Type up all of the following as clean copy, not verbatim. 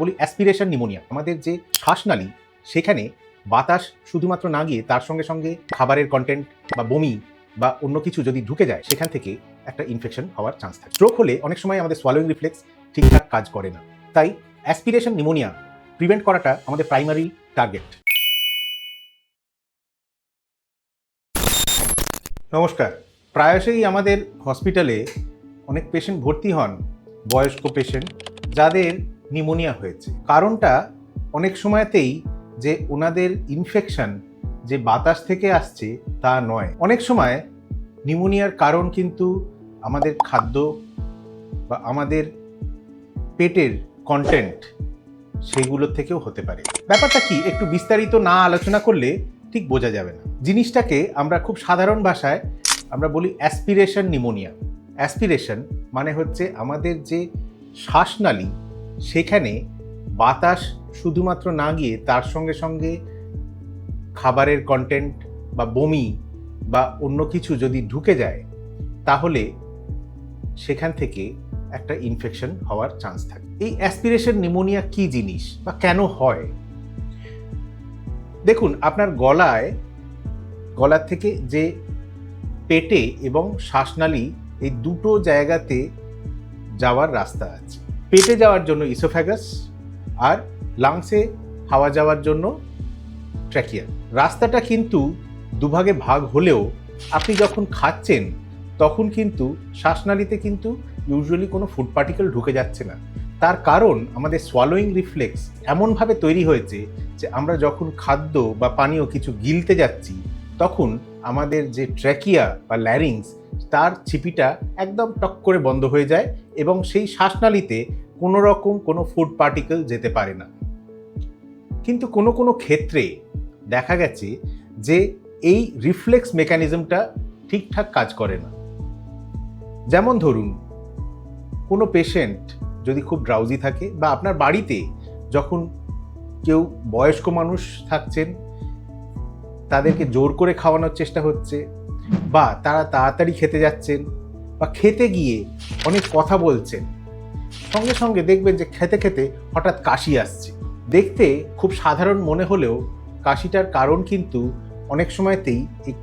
বলি aspiration pneumonia. আমাদের যে শ্বাসনালী সেখানে বাতাস শুধুমাত্র না গিয়ে তার সঙ্গে সঙ্গে খাবারের কন্টেন্ট বা বমি বা অন্য কিছু যদি ঢুকে যায় সেখান থেকে একটা ইনফেকশন হওয়ার চান্স থাকে। স্ট্রোক হলে অনেক সময় আমাদের সোয়ালোইং রিফ্লেক্স ঠিকঠাক কাজ করে না, তাই অ্যাসপিরেশন নিউমোনিয়া প্রিভেন্ট করাটা আমাদের প্রাইমারি টার্গেট। নমস্কার। প্রায়শই আমাদের হসপিটালে অনেক পেশেন্ট ভর্তি হন, বয়স্ক পেশেন্ট যাদের নিউমোনিয়া হয়েছে। কারণটা অনেক সময়তেই যে ওনাদের ইনফেকশন যে বাতাস থেকে আসছে তা নয়। অনেক সময় নিউমোনিয়ার কারণ কিন্তু আমাদের খাদ্য বা আমাদের পেটের কন্টেন্ট সেগুলোর থেকেও হতে পারে। ব্যাপারটা কি একটু বিস্তারিত না আলোচনা করলে ঠিক বোঝা যাবে না। জিনিসটাকে আমরা খুব সাধারণ ভাষায় আমরা বলি অ্যাসপিরেশন নিউমোনিয়া। অ্যাসপিরেশন মানে হচ্ছে আমাদের যে শ্বাসনালী সেখানে বাতাস শুধুমাত্র না গিয়ে তার সঙ্গে সঙ্গে খাবারের কন্টেন্ট বা বমি বা অন্য কিছু যদি ঢুকে যায় তাহলে সেখান থেকে একটা ইনফেকশন হওয়ার চান্স থাকে। এই অ্যাসপিরেশন নিউমোনিয়া কি জিনিস বা কেন হয়? দেখুন, আপনার গলার থেকে যে পেটে এবং শ্বাসনালী এই দুটো জায়গাতে যাওয়ার রাস্তা আছে। পেটে যাওয়ার জন্য ইসোফ্যাগাস আর লাংসে হাওয়া যাওয়ার জন্য ট্র্যাকিয়া। রাস্তাটা কিন্তু দুভাগে ভাগ হলেও আপনি যখন খাচ্ছেন তখন কিন্তু শ্বাসনালীতে কিন্তু ইউজুয়ালি কোনো ফুড পার্টিকেল ঢুকে যাচ্ছে না। তার কারণ আমাদের সোয়ালোয়িং রিফ্লেক্স এমনভাবে তৈরি হয়েছে যে আমরা যখন খাদ্য বা পানীয় কিছু গিলতে যাচ্ছি তখন আমাদের যে ট্র্যাকিয়া বা ল্যারিংস তার ছিপিটা একদম টক করে বন্ধ হয়ে যায় এবং সেই শ্বাসনালীতে কোনো রকম কোনো ফুড পার্টিকেল যেতে পারে না। কিন্তু কোনো কোনো ক্ষেত্রে দেখা গেছে যে এই রিফ্লেক্স মেকানিজমটা ঠিকঠাক কাজ করে না। যেমন ধরুন, কোনো পেশেন্ট যদি খুব ড্রাউজি থাকে বা আপনার বাড়িতে যখন কেউ বয়স্ক মানুষ থাকছেন তাদেরকে জোর করে খাওয়ানোর চেষ্টা হচ্ছে বা তারা তাড়াতাড়ি খেতে যাচ্ছেন বা খেতে গিয়ে অনেক কথা বলছেন, সঙ্গে সঙ্গে দেখবেন যে খেতে খেতে হঠাৎ কাশি আসছে। দেখতে খুব সাধারণ মনে হলেও কাশিটার কারণ কিন্তু অনেক সময়তেই এই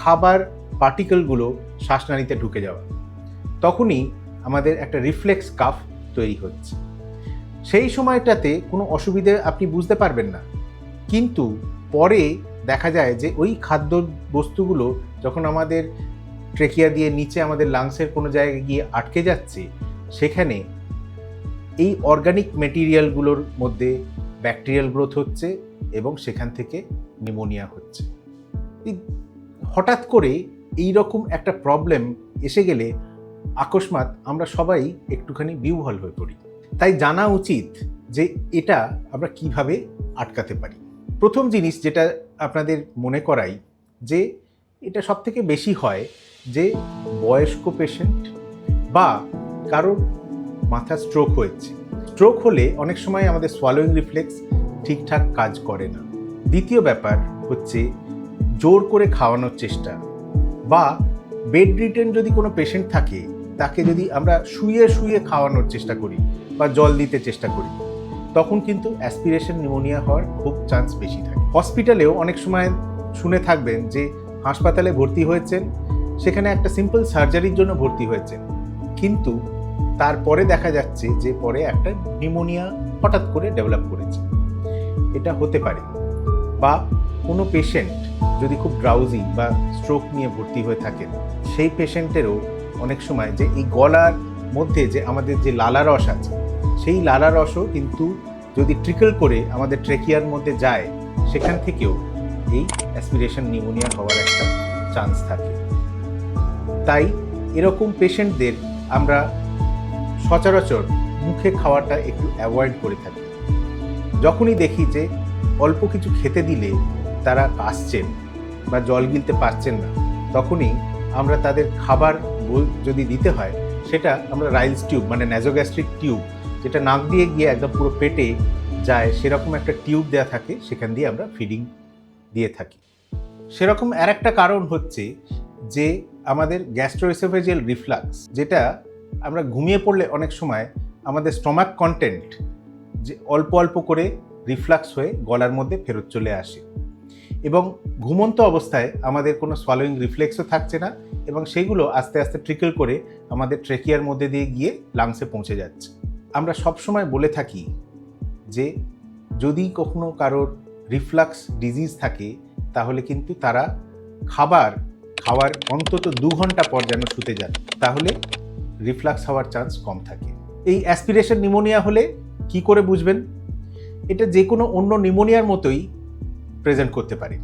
খাবার পার্টিকেলগুলো শ্বাসনালীতে ঢুকে যাওয়া। তখনই আমাদের একটা রিফ্লেক্স কাফ তৈরি হচ্ছে। সেই সময়টাতে কোনো অসুবিধে আপনি বুঝতে পারবেন না, কিন্তু পরে দেখা যায় যে ওই খাদ্য বস্তুগুলো যখন আমাদের ট্রেকিয়া দিয়ে নিচে আমাদের লাংসের কোনো জায়গায় গিয়ে আটকে যাচ্ছে সেখানে এই অর্গানিক মেটেরিয়ালগুলোর মধ্যে ব্যাকটেরিয়াল গ্রোথ হচ্ছে এবং সেখান থেকে নিউমোনিয়া হচ্ছে। হঠাৎ করে এই রকম একটা প্রবলেম এসে গেলে আকস্মাৎ আমরা সবাই একটুখানি বিহ্বল হয়ে পড়ি। তাই জানা উচিত যে এটা আমরা কিভাবে আটকাতে পারি। প্রথম জিনিস যেটা আপনাদের মনে করাই যে এটা সবথেকে বেশি হয় যে বয়স্ক পেশেন্ট বা কারোর মাথা স্ট্রোক হয়েছে। স্ট্রোক হলে অনেক সময় আমাদের সোয়ালোয়িং রিফ্লেক্স ঠিকঠাক কাজ করে না। দ্বিতীয় ব্যাপার হচ্ছে জোর করে খাওয়ানোর চেষ্টা, বা বেড রিটেন যদি কোনো পেশেন্ট থাকে তাকে যদি আমরা শুয়ে শুয়ে খাওয়ানোর চেষ্টা করি বা জল দিতে চেষ্টা করি তখন কিন্তু অ্যাসপিরেশন নিউমোনিয়া হওয়ার খুব চান্স বেশি থাকে। হসপিটালেও অনেক সময় শুনে থাকবেন যে হাসপাতালে ভর্তি হয়েছেন, সেখানে একটা সিম্পল সার্জারির জন্য ভর্তি হয়েছেন, কিন্তু তারপরে দেখা যাচ্ছে যে পরে একটা নিউমোনিয়া হঠাৎ করে ডেভেলপ করেছে। এটা হতে পারে। বা কোনো পেশেন্ট যদি খুব ড্রাউজি বা স্ট্রোক নিয়ে ভর্তি হয়ে থাকেন সেই পেশেন্টেরও অনেক সময় যে এই গলার মধ্যে যে আমাদের যে লালারস আছে সেই লালারসও কিন্তু যদি ট্রিকল করে আমাদের ট্রেকিয়ার মধ্যে যায় সেখান থেকেও এই অ্যাসপিরেশন নিউমোনিয়া হওয়ার একটা চান্স থাকে। তাই এরকম পেশেন্টদের আমরা সচরাচর মুখে খাওয়াটা একটু অ্যাভয়েড করে থাকি। যখনই দেখি যে অল্প কিছু খেতে দিলে তারা কাশছেন বা জল গিলতে পারছেন না তখনই আমরা তাদের খাবার যদি দিতে হয় সেটা আমরা রাইলস টিউব মানে ন্যাজোগ্যাস্ট্রিক টিউব, যেটা নাক দিয়ে গিয়ে একদম পুরো পেটে যায় সেরকম একটা টিউব দেওয়া থাকে, সেখান দিয়ে আমরা ফিডিং দিয়ে থাকি। সেরকম আর একটা কারণ হচ্ছে যে আমাদের গ্যাস্ট্রোএসোফেজিয়াল রিফ্লাক্স, যেটা আমরা ঘুমিয়ে পড়লে অনেক সময় আমাদের স্টমাক কন্টেন্ট যে অল্প অল্প করে রিফ্লাক্স হয়ে গলার মধ্যে ফেরত চলে আসে এবং ঘুমন্ত অবস্থায় আমাদের কোনো সোয়ালোয়িং রিফ্লেক্সও থাকছে না এবং সেগুলো আস্তে আস্তে ট্রিকল করে আমাদের ট্রেকিয়ার মধ্যে দিয়ে গিয়ে লাংসে পৌঁছে যাচ্ছে। আমরা সবসময় বলে থাকি যে যদি কখনো কারোর রিফ্লাক্স ডিজিজ থাকে তাহলে কিন্তু তারা খাওয়ার অন্তত 2 ঘন্টা পর যেন শুতে যান, তাহলে রিফ্লাক্স হওয়ার চান্স কম থাকে। এই অ্যাসপিরেশন নিউমোনিয়া হলে কি করে বুঝবেন? এটা যে কোনো অন্য নিউমোনিয়ার মতোই প্রেজেন্ট করতে পারে।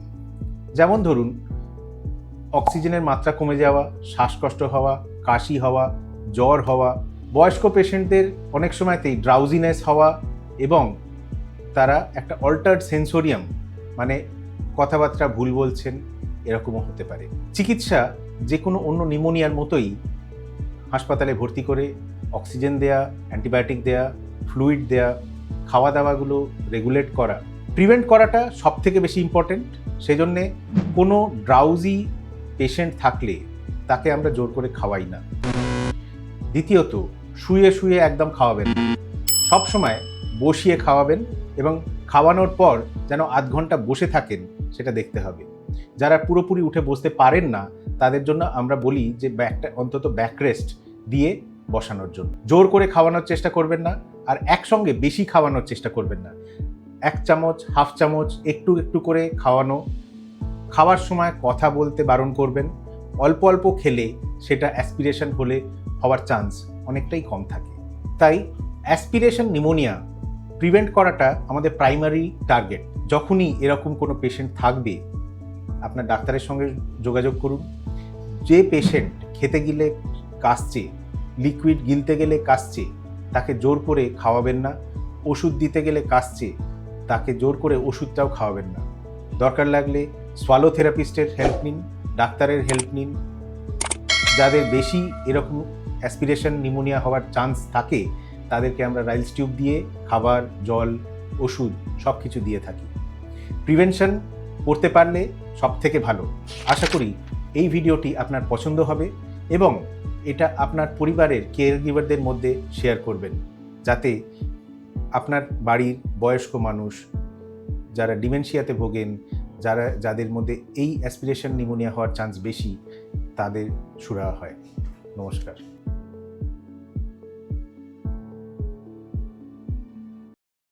যেমন ধরুন অক্সিজেনের মাত্রা কমে যাওয়া, শ্বাসকষ্ট হওয়া, কাশি হওয়া, জ্বর হওয়া, বয়স্ক পেশেন্টদের অনেক সময়তেই ড্রাউজিনেস হওয়া এবং তারা একটা অল্টার্ড সেন্সোরিয়াম মানে কথাবার্তা ভুল বলছেন, এরকমও হতে পারে। চিকিৎসা যে কোনো অন্য নিউমোনিয়ার মতোই হাসপাতালে ভর্তি করে অক্সিজেন দেয়া, অ্যান্টিবায়োটিক দেয়া, ফ্লুইড দেয়া, খাওয়া দাওয়াগুলো রেগুলেট করা, প্রিভেন্ট করাটা সব থেকে বেশি ইম্পর্টেন্ট। সেই জন্যে কোনো ড্রাউজি পেশেন্ট থাকলে তাকে আমরা জোর করে খাওয়াই না। দ্বিতীয়ত, শুয়ে শুয়ে একদম খাওয়াবেন না, সবসময় বসিয়ে খাওয়াবেন এবং খাওয়ানোর পর যেন আধ ঘন্টা বসে থাকেন সেটা দেখতে হবে। যারা পুরোপুরি উঠে বসতে পারেন না তাদের জন্য আমরা বলি যে অন্তত ব্যাকরেস্ট দিয়ে বসানোর জন্য। জোর করে খাওয়ানোর চেষ্টা করবেন না, আর একসঙ্গে বেশি খাওয়ানোর চেষ্টা করবেন না। 1 চামচ, হাফ চামচ একটু একটু করে খাওয়ানো। খাওয়ার সময় কথা বলতে বারণ করবেন। অল্প অল্প খেলে সেটা অ্যাসপিরেশন হওয়ার চান্স অনেকটাই কম থাকে। তাই অ্যাসপিরেশন নিউমোনিয়া প্রিভেন্ট করাটা আমাদের প্রাইমারি টার্গেট। যখনই এরকম কোনো পেশেন্ট থাকবে আপনার ডাক্তারের সঙ্গে যোগাযোগ করুন। যে পেশেন্ট খেতে গেলে কাশছে, লিকুইড গিলতে গেলে কাশছে, তাকে জোর করে খাওয়াবেন না। ওষুধ দিতে গেলে কাশছে, তাকে জোর করে ওষুধটাও খাওয়াবেন না। দরকার লাগলে সোয়ালো থেরাপিস্টের হেল্প নিন, ডাক্তারের হেল্প নিন। যাদের বেশি এরকম অ্যাসপিরেশন নিউমোনিয়া হওয়ার চান্স থাকে তাদেরকে আমরা রাইলস টিউব দিয়ে খাবার, জল, ওষুধ সব কিছু দিয়ে থাকি। প্রিভেনশন করতে পারলে সব থেকে ভালো। আশা করি এই ভিডিওটি আপনার পছন্দ হবে এবং এটা আপনার পরিবারের কেয়ার গিভারদের মধ্যে শেয়ার করবেন, যাতে আপনার বাড়ির বয়স্ক মানুষ যারা ডিমেনশিয়াতে ভোগেন, যাদের মধ্যে এই অ্যাসপিরেশন নিউমোনিয়া হওয়ার চান্স বেশি, তাদের সুরাহা হয়। নমস্কার।